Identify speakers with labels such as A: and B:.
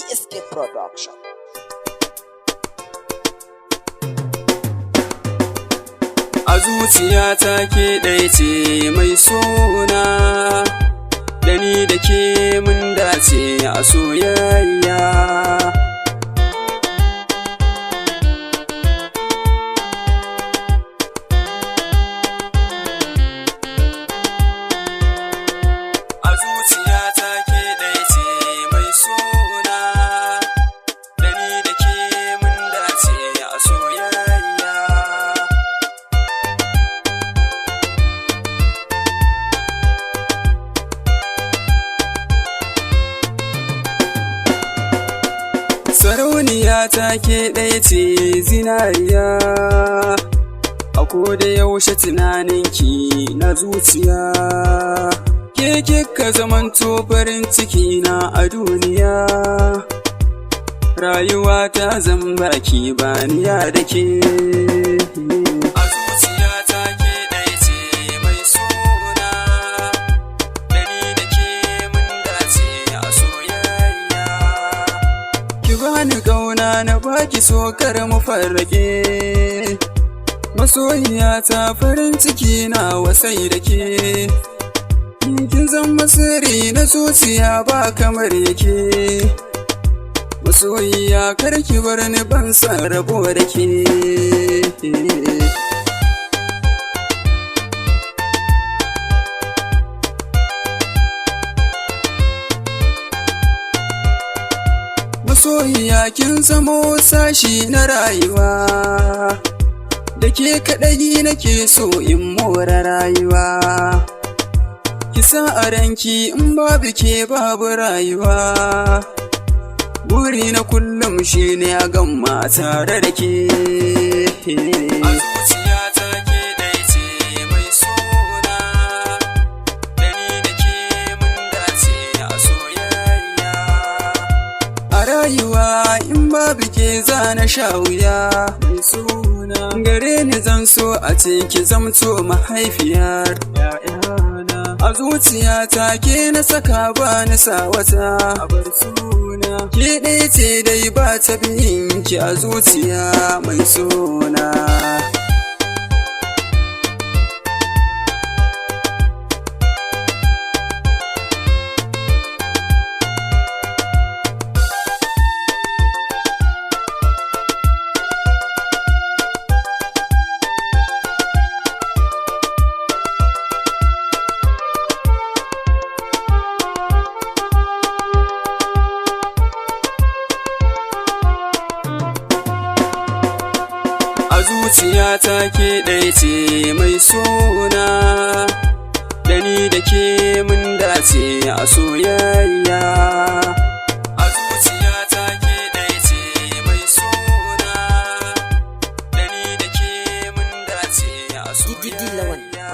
A: PSK Production.
B: A zuciyata ke ɗaya ce mai suna, da ni da ke mun dace a soyayya. A zuciyata ke ɗaya ce mai suna, da ni da ke mun dace a soyayya. Sarauniya ta ke ɗaya ce zinariya, a koda yaushe tunaninki na zuciya. Ke kika zamanto farin ciki na a duniya, rayuwa ta zan baki baniya da ke. A zuciyata ke ɗaya ce mai suna, da ni da ke mun dace a soyayya. Ki bani ƙauna na baki so kar mu farrake, masoyiyata farin ciki na wasai da ke. Kin zama sirri na zuciya ba kamar yake, masoyiya kar ki bar ni ban san rabo da ke. Masoyiya kin zamo sashi na rayuwa, da ke kaɗai nake so in more rayuwa. Ki sa a ranki in babu ke babu rayuwa, buri na kullum shine a gamma tare da ke. A zuciyata ke ɗaya ce mai suna, da ni da ke mun dace a soyayya. A rayuwa in babu ke zana sha wuya, mai suna gare ni zan so a ce ki zamto mahaifiyar ‘ya'yana. A zuciyata ke na saka ba ni sa wata, a bar suna ke ɗaya ce dai ba ta biyin ki a zuciya mai suna. A zuciyata ke ɗaya ce mai suna, da ni da ke mun dace a soyayya. A zuciyata ke ɗaya ce mai suna, da ni da ke mun dace a soyayya.